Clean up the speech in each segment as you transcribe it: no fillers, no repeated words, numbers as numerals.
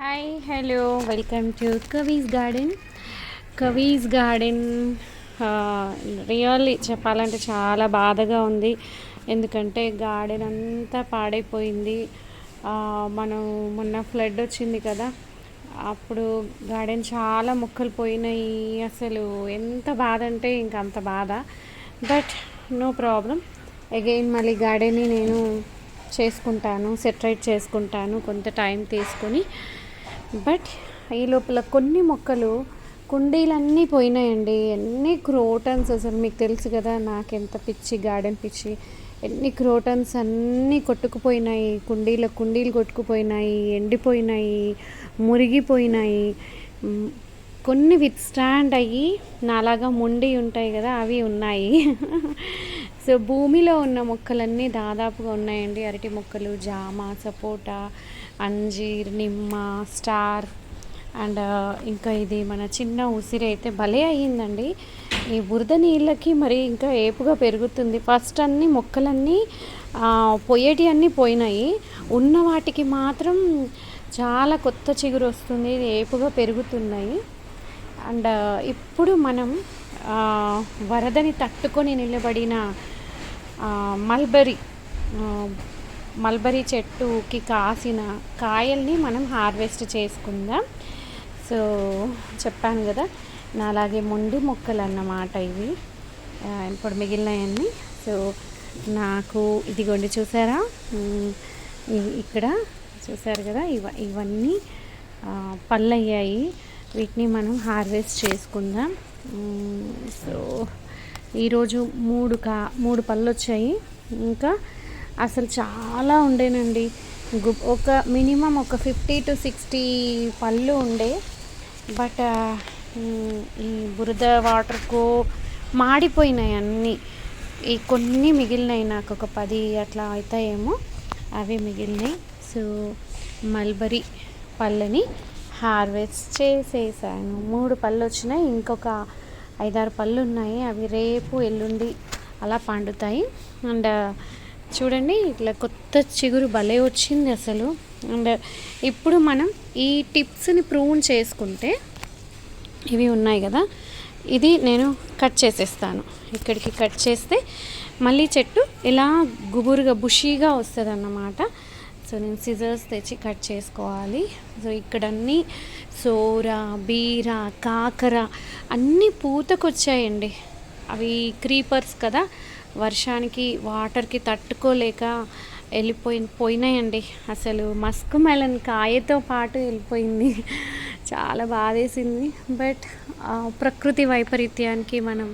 Hi hello welcome to Kavi's garden. Kavi's garden really చెప్పాలంటే చాలా బాధగా ఉంది. ఎందుకంటే గార్డెన్ అంతా పాడైపోయింది. మనం మొన్న ఫ్లడ్ వచ్చింది కదా, అప్పుడు గార్డెన్ చాలా మొక్కలు పోయినాయి. అసలు ఎంత బాధ అంటే ఇంకా అంత బాధ. బట్ నో ప్రాబ్లం, అగైన్ మళ్ళీ గార్డెన్ని నేను చేసుకుంటాను, సెటరైట్ చేసుకుంటాను కొంత టైం తీసుకొని. బట్ ఈ లోపల కొన్ని మొక్కలు కుండీలన్నీ పోయినాయండి. ఎన్ని క్రోటన్స్, అసలు మీకు తెలుసు కదా నాకు ఎంత పిచ్చి, గార్డెన్ పిచ్చి. ఎన్ని క్రోటన్స్ అన్నీ కొట్టుకుపోయినాయి, కుండీలు కొట్టుకుపోయినాయి, ఎండిపోయినాయి, మురిగిపోయినాయి. కొన్ని విత్ స్టాండ్ అయ్యి నాలాగా మొండి ఉంటాయి కదా, అవి ఉన్నాయి. సో భూమిలో ఉన్న మొక్కలన్నీ దాదాపుగా ఉన్నాయండి. అరటి మొక్కలు, జామ, సపోటా, అంజీర్, నిమ్మ, స్టార్ అండ్ ఇంకా ఇది మన చిన్న ఉసిరి అయితే భలే అయ్యిందండి. ఈ బురద నీళ్ళకి మరి ఇంకా ఏపుగా పెరుగుతుంది. ఫస్ట్ అన్ని మొక్కలన్నీ పోయేటి అన్నీ పోయినాయి, ఉన్న వాటికి మాత్రం చాలా కొత్త చిగురు వస్తుంది, ఏపుగా పెరుగుతున్నాయి. అండ్ ఇప్పుడు మనం వరదని తట్టుకొని నిలబడిన మల్బరీ చెట్టుకి కాసిన కాయల్ని మనం హార్వెస్ట్ చేసుకుందాం. సో చెప్పాను కదా, నాలాగే మొండి మొక్కలు అన్నమాట ఇవి. ఇప్పుడు మిగిలినవన్నీ. సో నాకు ఇదిగోండి, చూసారా, ఇక్కడ చూసారు కదా, ఇవన్నీ పళ్ళు అయ్యాయి. వీటిని మనం హార్వెస్ట్ చేసుకుందాం. సో ఈరోజు మూడు పళ్ళు వచ్చాయి. ఇంకా అసలు చాలా ఉండేనండి, ఒక మినిమం ఒక 50 to 60 పళ్ళు ఉండే. బట్ ఈ బురద వాటర్కు మాడిపోయినాయి అన్నీ. ఈ కొన్ని మిగిలినాయి, నాకు ఒక 10 అట్లా అవుతాయేమో, అవి మిగిలినాయి. సో మల్బరీ పళ్ళని హార్వెస్ట్ చేసేసాను. 3 పళ్ళు వచ్చినాయి, ఇంకొక 5-6 పళ్ళు ఉన్నాయి. అవి రేపు ఎల్లుండి అలా పండుతాయి. అండ్ చూడండి, ఇట్లా కొత్త చిగురు భలే వచ్చింది అసలు. అండ్ ఇప్పుడు మనం ఈ టిప్స్ని ప్రూన్ చేసుకుంటే, ఇవి ఉన్నాయి కదా, ఇది నేను కట్ చేసేస్తాను. ఇక్కడికి కట్ చేస్తే మళ్ళీ చెట్టు ఇలా గుబురుగా బుషీగా వస్తుంది అన్నమాట. సో నేను సిజర్స్ తెచ్చి కట్ చేసుకోవాలి. సో ఇక్కడన్నీ సోర, బీర, కాకర అన్నీ పూతకొచ్చాయండి. అవి క్రీపర్స్ కదా, వర్షానికి వాటర్కి తట్టుకోలేక పోయినాయండి. అసలు మస్క్ మెలన్ కాయతో పాటు వెళ్ళిపోయింది. చాలా బాధేసింది. బట్ ప్రకృతి వైపరీత్యానికి మనం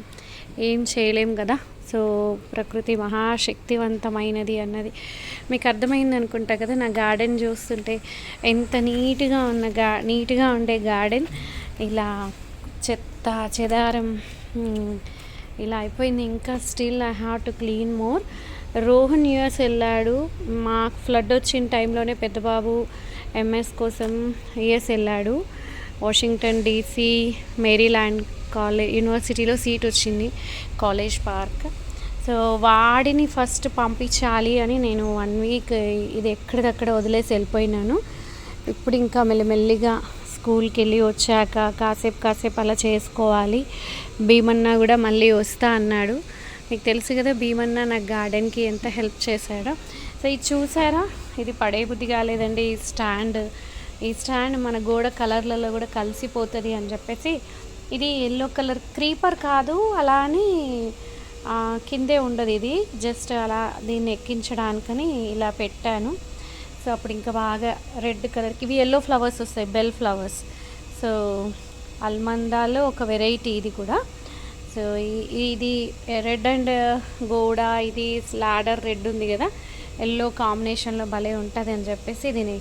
ఏం చేయలేం కదా. సో ప్రకృతి మహాశక్తివంతమైనది అన్నది మీకు అర్థమైంది అనుకుంటా కదా. నా గార్డెన్ చూస్తుంటే ఎంత నీట్గా ఉండే గార్డెన్ ఇలా చెత్త చెదారం ఇలా అయిపోయింది. ఇంకా still I have to clean more. Rohan US వెళ్ళాడు. మాకు ఫ్లడ్ వచ్చిన టైంలోనే పెద్దబాబు ఎంఎస్ కోసం యూఎస్ వెళ్ళాడు. వాషింగ్టన్ డీసీ మేరీల్యాండ్ యూనివర్సిటీలో సీట్ వచ్చింది, కాలేజ్ పార్క్. సో వాడిని ఫస్ట్ పంపించాలి అని నేను 1 వీక్ ఇది ఎక్కడిదక్కడ వదిలేసి వెళ్ళిపోయినాను. ఇప్పుడు ఇంకా మెల్లిమెల్లిగా స్కూల్కి వెళ్ళి వచ్చాక కాసేపు అలా చేసుకోవాలి. భీమన్న కూడా మళ్ళీ వస్తా అన్నాడు. మీకు తెలుసు కదా, భీమన్న నాకు గార్డెన్కి ఎంత హెల్ప్ చేశాడో. సో ఇది చూసారా, ఇది పడే బుద్ధి కాలేదండి. ఈ స్టాండ్ మన గోడ కలర్లలో కూడా కలిసిపోతుంది అని చెప్పేసి, ఇది ఎల్లో కలర్ క్రీపర్ కాదు, అలా అని కిందే ఉండదు, ఇది జస్ట్ అలా దీన్ని ఎక్కించడానికని ఇలా పెట్టాను. సో అప్పుడు ఇంకా బాగా రెడ్ కలర్కి ఇవి ఎల్లో ఫ్లవర్స్ వస్తాయి, బెల్ ఫ్లవర్స్. సో అల్మందాలో ఒక వెరైటీ ఇది కూడా. సో ఇది రెడ్ అండ్ గోడ, ఇది లాడర్ రెడ్ ఉంది కదా, ఎల్లో కాంబినేషన్లో భలే ఉంటుంది అని చెప్పేసి దీన్ని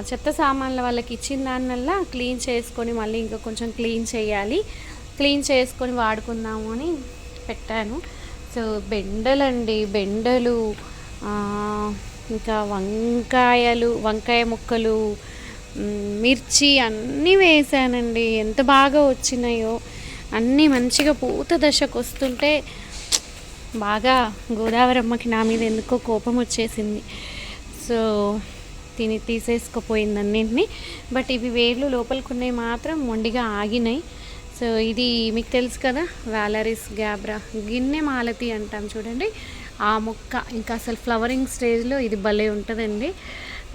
చెత్త సామాన్ల వాళ్ళకి ఇచ్చిన దానివల్ల క్లీన్ చేసుకొని మళ్ళీ ఇంకా కొంచెం క్లీన్ చేసుకొని వాడుకుందాము అని పెట్టాను. సో బెండలు, ఇంకా వంకాయ ముక్కలు, మిర్చి అన్నీ వేసానండి. ఎంత బాగా వచ్చినాయో అన్నీ. మంచిగా పూత దశకు వస్తుంటే బాగా గోదావరి అమ్మకి నా మీద ఎందుకో కోపం వచ్చేసింది. సో తీసేసుకుపోయింది అన్నింటినీ. బట్ ఇవి వేర్లు లోపలికి ఉన్నాయి మాత్రం మొండిగా ఆగినాయి. సో ఇది మీకు తెలుసు కదా, వాలరిస్ గ్యాబ్రా గిన్నె మాలతి అంటాం చూడండి, ఆ మొక్క ఇంకా అసలు ఫ్లవరింగ్ స్టేజ్లో ఇది భలే ఉంటుందండి.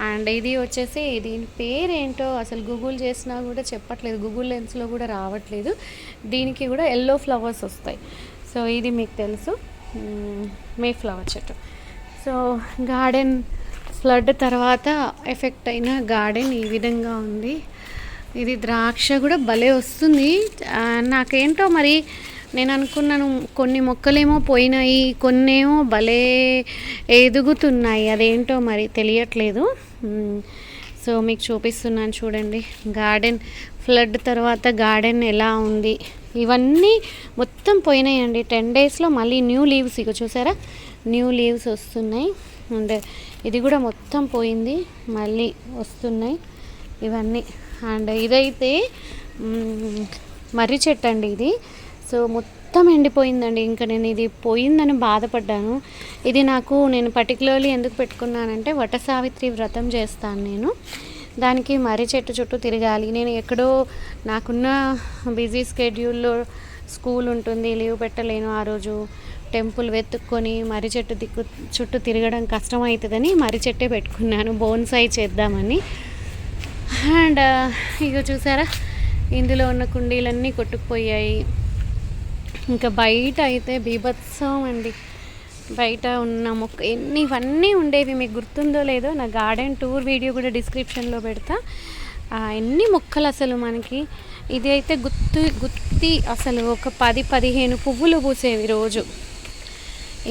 అండ్ ఇది వచ్చేసి దీని పేరేంటో అసలు గూగుల్ చేసినా కూడా చెప్పట్లేదు, గూగుల్ లెన్స్లో కూడా రావట్లేదు. దీనికి కూడా ఎల్లో ఫ్లవర్స్ వస్తాయి. సో ఇది మీకు తెలుసు, మే ఫ్లవర్ చెట్టు. సో గార్డెన్ ఫ్లడ్ తర్వాత ఎఫెక్ట్ అయిన గార్డెన్ ఈ విధంగా ఉంది. ఇది ద్రాక్ష కూడా భలే వస్తుంది. నాకేంటో మరి నేను అనుకున్నాను కొన్ని మొక్కలేమో పోయినాయి, కొన్నేమో భలే ఎదుగుతున్నాయి, అదేంటో మరి తెలియట్లేదు. సో మీకు చూపిస్తున్నాను చూడండి గార్డెన్ ఫ్లడ్ తర్వాత గార్డెన్ ఎలా ఉంది. ఇవన్నీ మొత్తం పోయినాయండి 10 డేస్లో. మళ్ళీ న్యూ లీవ్స్ ఇక చూసారా, న్యూ లీవ్స్ వస్తున్నాయి. అండ్ ఇది కూడా మొత్తం పోయింది, మళ్ళీ వస్తున్నాయి ఇవన్నీ. అండ్ ఇదైతే మర్రి చెట్టు అండి ఇది. సో మొత్తం ఎండిపోయిందండి. ఇంకా నేను ఇది పోయిందని బాధపడ్డాను. ఇది నేను పర్టికులర్లీ ఎందుకు పెట్టుకున్నానంటే వట సావిత్రి వ్రతం చేస్తాను నేను, దానికి మర్రి చెట్టు చుట్టూ తిరగాలి. నేను ఎక్కడో నాకున్న బిజీ స్కెడ్యూల్లో స్కూల్ ఉంటుంది, లీవ్ పెట్టలేను ఆ రోజు. టెంపుల్ వెతుక్కొని మర్రి చెట్టు చుట్టూ తిరగడం కష్టం అవుతుందని మర్రి చెట్టే పెట్టుకున్నాను బోన్సాయి చేద్దామని. అండ్ ఇక చూసారా, ఇందులో ఉన్న కుండీలన్నీ కొట్టుకుపోయాయి. ఇంకా బయట అయితే బీభత్సం అండి. బయట ఉన్న మొక్క ఇవన్నీ ఉండేవి, మీకు గుర్తుందో లేదో, నా గార్డెన్ టూర్ వీడియో కూడా డిస్క్రిప్షన్లో పెడతా. ఎన్ని మొక్కలు అసలు మనకి. ఇది అయితే గుత్తి అసలు ఒక 10-15 పువ్వులు పూసేవి రోజు.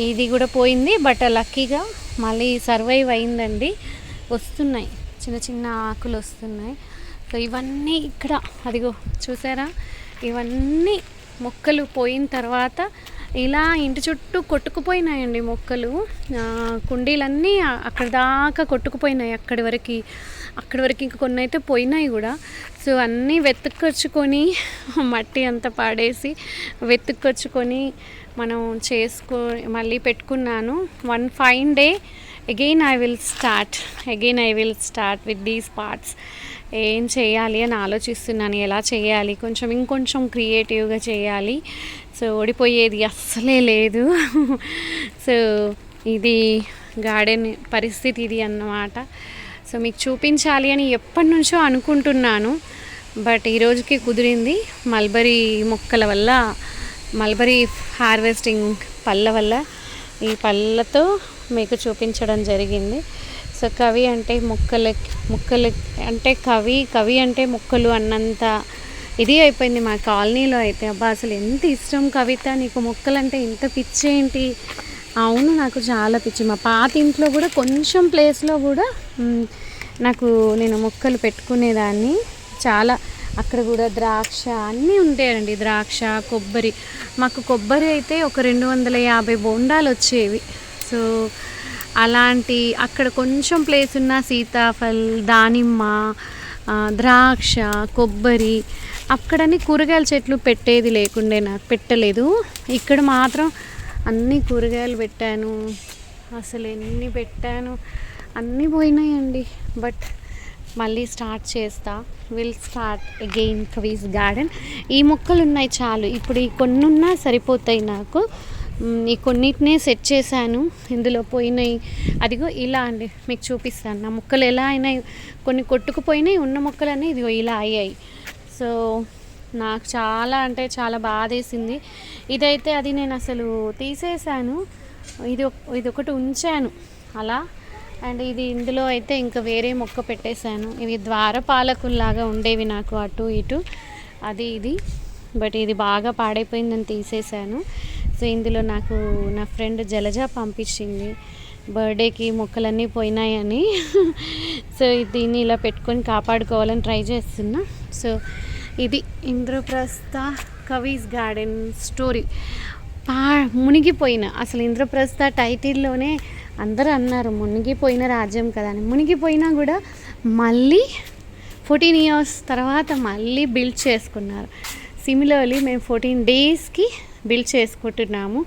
ఇది కూడా పోయింది, బట్ లక్కీగా మళ్ళీ సర్వైవ్ అయిందండి. వస్తున్నాయి చిన్న చిన్న ఆకులు వస్తున్నాయి. సో ఇవన్నీ ఇక్కడ అదిగో చూసారా, ఇవన్నీ మొక్కలు పోయిన తర్వాత ఇలా ఇంటి చుట్టూ కొట్టుకుపోయినాయండి మొక్కలు. కుండీలన్నీ అక్కడ దాకా కొట్టుకుపోయినాయి, అక్కడి వరకు ఇంక కొన్ని అయితే పోయినాయి కూడా. సో అన్నీ వెతుక్కొచ్చుకొని మట్టి అంతా పాడేసి వెతుక్కొచ్చుకొని మనం మళ్ళీ పెట్టుకున్నాను. One fine day again I will start with these parts. ఏం చేయాలి అని ఆలోచిస్తున్నాను, ఎలా చేయాలి, ఇంకొంచెం క్రియేటివ్గా చేయాలి. సో ఓడిపోయేది అస్సలే లేదు. సో ఇది గార్డెన్ పరిస్థితి ఇది అన్నమాట. సో మీకు చూపించాలి అని ఎప్పటి నుంచో అనుకుంటున్నాను, బట్ ఈరోజుకి కుదిరింది. మల్బరీ హార్వెస్టింగ్ పళ్ళ వల్ల ఈ పళ్ళతో మీకు చూపించడం జరిగింది. సో కవి అంటే మొక్కలు అంటే కవి అంటే మొక్కలు అన్నంత ఇది అయిపోయింది మా కాలనీలో అయితే. అబ్బా అసలు ఎంత ఇష్టం కవిత, నీకు మొక్కలంటే ఇంత పిచ్చేంటి? అవును, నాకు చాలా పిచ్చి. మా పాత ఇంట్లో కూడా కొంచెం ప్లేస్లో కూడా నేను మొక్కలు పెట్టుకునేదాన్ని చాలా. అక్కడ కూడా ద్రాక్ష అన్నీ ఉంటాయండి, ద్రాక్ష, కొబ్బరి. మాకు కొబ్బరి అయితే ఒక 250 బోండాలు వచ్చేవి. సో అలాంటి అక్కడ కొంచెం ప్లేస్ ఉన్న సీతాఫల్, దానిమ్మ, ద్రాక్ష, కొబ్బరి, అక్కడని కూరగాయల చెట్లు నాకు పెట్టలేదు. ఇక్కడ మాత్రం అన్ని కూరగాయలు పెట్టాను. అసలు ఎన్ని పెట్టాను, అన్నీ పోయినాయండి. బట్ మళ్ళీ స్టార్ట్ చేస్తా. Will start again Kavi's garden. ఈ మొక్కలు ఉన్నాయి చాలు, ఇప్పుడు ఈ కొన్ని ఉన్నా సరిపోతాయి నాకు. ఈ కొన్నిటినే సెట్ చేశాను, ఇందులో పోయినాయి. అదిగో ఇలా అండి, మీకు చూపిస్తాను నా మొక్కలు ఎలా అయినాయి. కొన్ని కొట్టుకుపోయినాయి, ఉన్న మొక్కలన్నీ ఇదిగో ఇలా అయ్యాయి. సో నాకు చాలా అంటే చాలా బాధేసింది. ఇదైతే అది నేను అసలు తీసేసాను, ఇది ఒకటి ఉంచాను అలా. అండ్ ఇందులో అయితే ఇంకా వేరే మొక్క పెట్టేశాను. ఇవి ద్వారపాలకుల్లాగా ఉండేవి నాకు అటు ఇటు, ఇది. బట్ ఇది బాగా పాడైపోయిందని తీసేశాను. సో ఇందులో నాకు నా ఫ్రెండ్ జలజ పంపించింది బర్త్డేకి మొక్కలన్నీ పోయినాయని. సో దీన్ని ఇలా పెట్టుకొని కాపాడుకోవాలని ట్రై చేస్తున్నా. సో ఇది ఇంద్రప్రస్థ కవీస్ గార్డెన్ స్టోరీ. మునిగిపోయిన అసలు ఇంద్రప్రస్థ టైటిల్లోనే అందరూ అన్నారు మునిగిపోయిన రాజ్యం కదా అని. మునిగిపోయినా కూడా మళ్ళీ 14 years తర్వాత మళ్ళీ బిల్డ్ చేసుకున్నారు. సిమిలర్లీ మేము 14 daysకి బిల్డ్ చేసుకుంటున్నాము.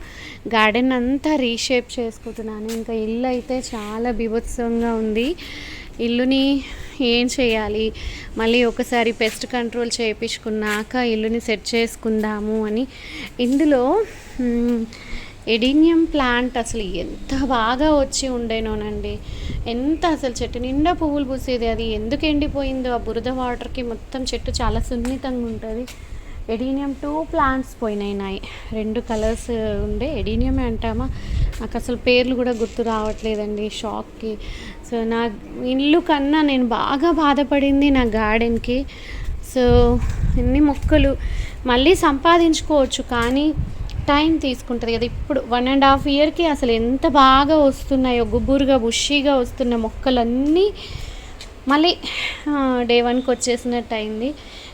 గార్డెన్ అంతా రీషేప్ చేసుకుంటున్నాను. ఇంకా ఇల్లు అయితే చాలా బీభత్సంగా ఉంది. ఇల్లుని ఏం చేయాలి, మళ్ళీ ఒకసారి పెస్ట్ కంట్రోల్ చేయించుకున్నాక ఇల్లుని సెట్ చేసుకుందాము అని. ఇందులో ఎడీనియం ప్లాంట్ అసలు ఎంత బాగా వచ్చి ఉండేనోనండి, ఎంత అసలు చెట్టు నిండా పువ్వులు పూసేది. అది ఎందుకు ఎండిపోయిందో, ఆ బురద వాటర్కి మొత్తం చెట్టు చాలా సున్నితంగా ఉంటుంది. ఎడీనియం 2 ప్లాంట్స్ పోయినాయి, 2 కలర్స్ ఉండే. ఎడీనియమే అంటామా, నాకు అసలు పేర్లు కూడా గుర్తు రావట్లేదండి షాక్కి. సో నా ఇల్లు కన్నా నేను బాగా బాధపడింది నా గార్డెన్కి. సో ఎన్ని మొక్కలు మళ్ళీ సంపాదించుకోవచ్చు, కానీ టైం తీసుకుంటుంది కదా. ఇప్పుడు 1.5 ఇయర్కి అసలు ఎంత బాగా వస్తున్నాయో, గుబురుగా బుషీగా వస్తున్న మొక్కలన్నీ మళ్ళీ డే 1కి వచ్చేసినట్టు అయింది.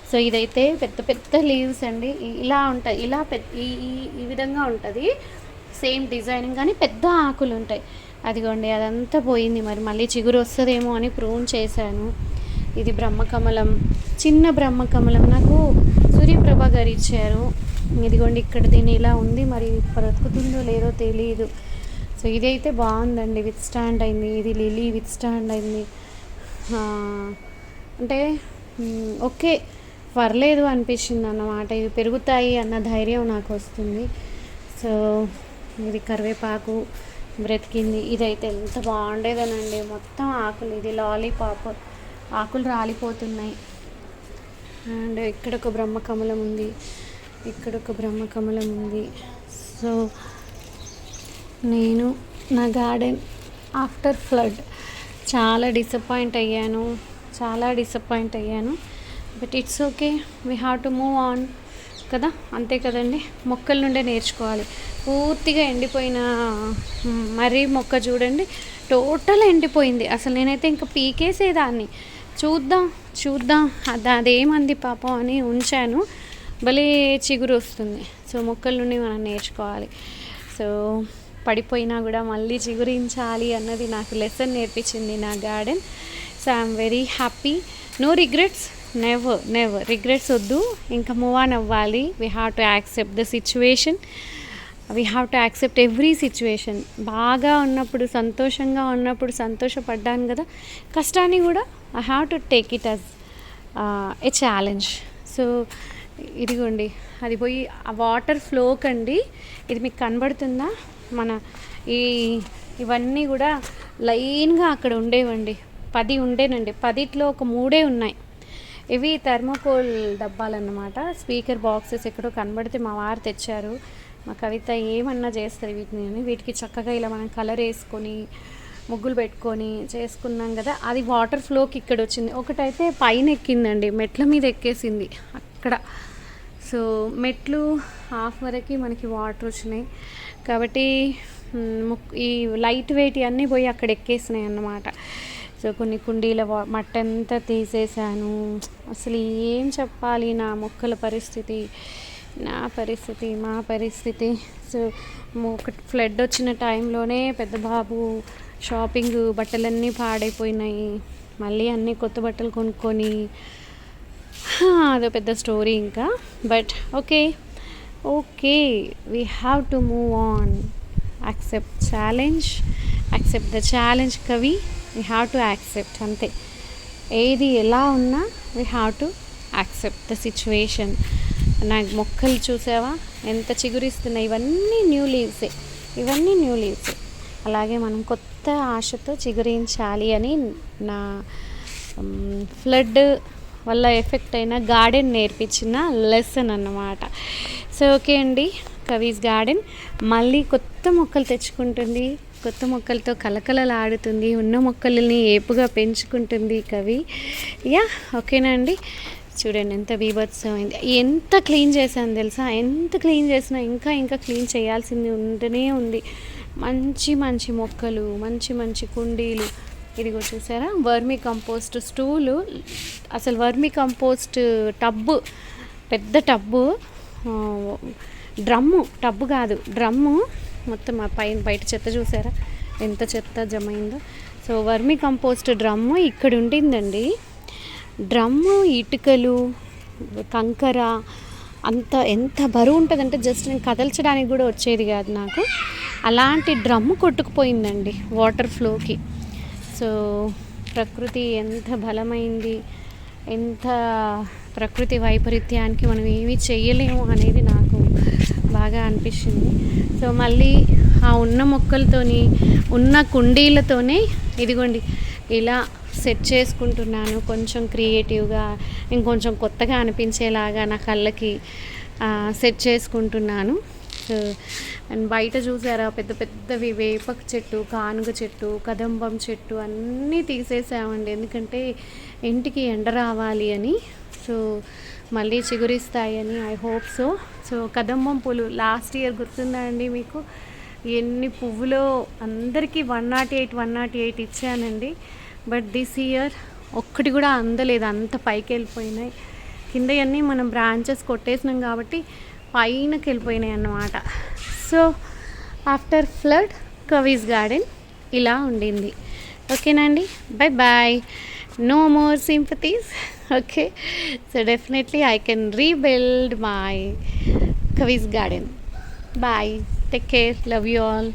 సో ఇదైతే పెద్ద పెద్ద లీవ్స్ అండి, ఇలా ఉంటాయి, ఇలా ఈ విధంగా ఉంటుంది సేమ్ డిజైనింగ్, కానీ పెద్ద ఆకులు ఉంటాయి. అదిగోండి అదంతా పోయింది. మరి మళ్ళీ చిగురు వస్తుందేమో అని ప్రూన్ చేశాను. ఇది బ్రహ్మకమలం, చిన్న బ్రహ్మకమలం నాకు సూర్యప్రభ గారు ఇచ్చారు. ఇదిగోండి ఇక్కడ దీని ఇలా ఉంది, మరి బ్రతుకుతుందో లేదో తెలియదు. సో ఇదైతే బాగుందండి, విత్ స్టాండ్ అయింది. ఇది లిలీ విత్ స్టాండ్ అయింది. అంటే ఓకే పర్లేదు అనిపించింది అన్నమాట. ఇవి పెరుగుతాయి అన్న ధైర్యం నాకు వస్తుంది. సో ఇది కరివేపాకు బ్రతికింది. ఇదైతే ఎంత బాగుండేదనండి, మొత్తం ఆకులు. ఇది లాలీపాప్, ఆకులు రాలిపోతున్నాయి. అండ్ ఇక్కడ ఒక బ్రహ్మకమలం ఉంది, ఇక్కడ ఒక బ్రహ్మకమలం ఉంది. సో నేను నా గార్డెన్ ఆఫ్టర్ ఫ్లడ్ చాలా డిసప్పాయింట్ అయ్యాను. But it's okay, we have to move on కదా, అంతే కదండి. మొక్కల నుండే నేర్చుకోవాలి. పూర్తిగా ఎండిపోయిన మర్రి మొక్క చూడండి, టోటల్ ఎండిపోయింది. అసలు నేనైతే ఇంకా పీకేసేదాన్ని, చూద్దాం అదేమంది పాపం అని ఉంచాను. భలే చిగురు వస్తుంది. సో మొక్కల నుండి మనం నేర్చుకోవాలి. సో పడిపోయినా కూడా మళ్ళీ చిగురించాలి అన్నది నాకు లెసన్ నేర్పించింది నా garden. So I'm very happy. No regrets, never regrets వద్దు, ఇంకా మూవ్ ఆన్ అవ్వాలి. We have to accept the situation, we have to accept every situation. బాగా ఉన్నప్పుడు, సంతోషంగా ఉన్నప్పుడు సంతోషపడ్డాను కదా, కష్టాన్ని కూడా I have to take it as a challenge. So ఇదిగోండి అది పోయి ఆ వాటర్ ఫ్లో కండి, ఇది మీకు కనబడుతుందా, మన ఇవన్నీ కూడా లైన్గా అక్కడ ఉండేవండి. 10 ఉండేనండి, 10లో ఒక 3 ఉన్నాయి. ఇవి థర్మోకోల్ డబ్బాలన్నమాట. స్పీకర్ బాక్సెస్ ఎక్కడో కనబడితే మా వారు తెచ్చారు. మా కవిత ఏమన్నా చేస్తారు వీటిని. వీటికి చక్కగా ఇలా మనం కలర్ వేసుకొని ముగ్గులు పెట్టుకొని చేసుకున్నాం కదా, అది వాటర్ ఫ్లోకి ఇక్కడ వచ్చింది. ఒకటైతే పైన ఎక్కిందండి, మెట్ల మీద ఎక్కేసింది అక్కడ. సో మెట్లు హాఫ్ వరకు మనకి వాటర్ వచ్చినాయి కాబట్టి ఈ లైట్ వెయిట్ అన్నీ పోయి అక్కడ ఎక్కేసినాయి అన్నమాట. సో కొన్ని కుండీల మట్టంతా తీసేసాను. అసలు ఏం చెప్పాలి, నా మొక్కల పరిస్థితి, మా పరిస్థితి. సో ఒక ఫ్లడ్ వచ్చిన టైంలోనే పెద్ద బాబు షాపింగ్, బట్టలన్నీ పాడైపోయినాయి. మళ్ళీ అన్నీ కొత్త బట్టలు కొనుక్కొని, అదో పెద్ద స్టోరీ ఇంకా. But okay, we have to move on, accept the challenge కవి. వీ హ్యావ్ టు యాక్సెప్ట్, అంతే. ఏది ఎలా ఉన్నా we have to accept the situation. నాకు మొక్కలు చూసావా ఎంత చిగురిస్తున్నాయి, ఇవన్నీ న్యూ లీవ్సే. అలాగే మనం కొత్త ఆశతో చిగురించాలి అని నా ఫ్లడ్ వల్ల ఎఫెక్ట్ అయిన గార్డెన్ నేర్పించిన లెసన్ అన్నమాట. సో ఓకే అండి, కవీస్ గార్డెన్ మళ్ళీ కొత్త మొక్కలు తెచ్చుకుంటుంది, కొత్త మొక్కలతో కలకలలాడుతుంది, ఉన్న మొక్కలని ఏపుగా పెంచుకుంటుంది కవి. యా ఓకేనా అండి. చూడండి ఎంత బీభత్సమైంది, ఎంత క్లీన్ చేశాను తెలుసా, ఎంత క్లీన్ చేసినా ఇంకా క్లీన్ చేయాల్సింది ఉంటూనే ఉంది. మంచి మొక్కలు, మంచి కుండీలు. ఇదిగో చూసారా, వర్మీ కంపోస్ట్ స్టూలు, అసలు వర్మీ కంపోస్ట్ టబ్బు, పెద్ద టబ్బు, టబ్బు కాదు డ్రమ్ము, మొత్తం ఆ బయట చెత్త చూసారా ఎంత చెత్త జమైందో. సో వర్మీ కంపోస్ట్ డ్రమ్ము ఇక్కడ ఉండిందండి. డ్రమ్ము, ఇటుకలు, కంకర ఎంత బరువు ఉంటుందంటే జస్ట్ నేను కదల్చడానికి కూడా వచ్చేది కాదు నాకు. అలాంటి డ్రమ్ము కొట్టుకుపోయిందండి వాటర్ ఫ్లోకి. సో ప్రకృతి ఎంత బలమైంది, ఎంత ప్రకృతి వైపరీత్యానికి మనం ఏమీ చెయ్యలేము అనేది నాకు బాగా అనిపించింది. సో మళ్ళీ ఆ ఉన్న మొక్కలతోని, ఉన్న కుండీలతోనే ఇదిగోండి ఇలా సెట్ చేసుకుంటున్నాను. కొంచెం క్రియేటివ్గా, ఇంకొంచెం కొత్తగా అనిపించేలాగా నా కళ్ళకి సెట్ చేసుకుంటున్నాను. సో అండ్ బయట చూసారా పెద్ద పెద్దవి వేప చెట్టు, కానుగ చెట్టు, కదంబం చెట్టు అన్నీ తీసేసామండి. ఎందుకంటే ఇంటికి ఎండ రావాలి అని. సో మళ్ళీ చిగురిస్తాయని ఐ హోప్ సో. సో కదంబం పూలు లాస్ట్ ఇయర్ గుర్తుందా అండి మీకు? ఎన్ని పువ్వులో అందరికీ 108 ఇచ్చానండి. బట్ దిస్ ఇయర్ ఒక్కటి కూడా అందలేదు, అంత పైకి వెళ్ళిపోయినాయి. కింద అన్నీ మనం బ్రాంచెస్ కొట్టేసినాం కాబట్టి పైనకి వెళ్ళిపోయినాయి అన్నమాట. So after flood Kavi's garden ఇలా ఉండింది. ఓకేనా అండి, bye bye. No more sympathies. Okay, so definitely I can rebuild my Kavi's garden. Bye, take care, love you all.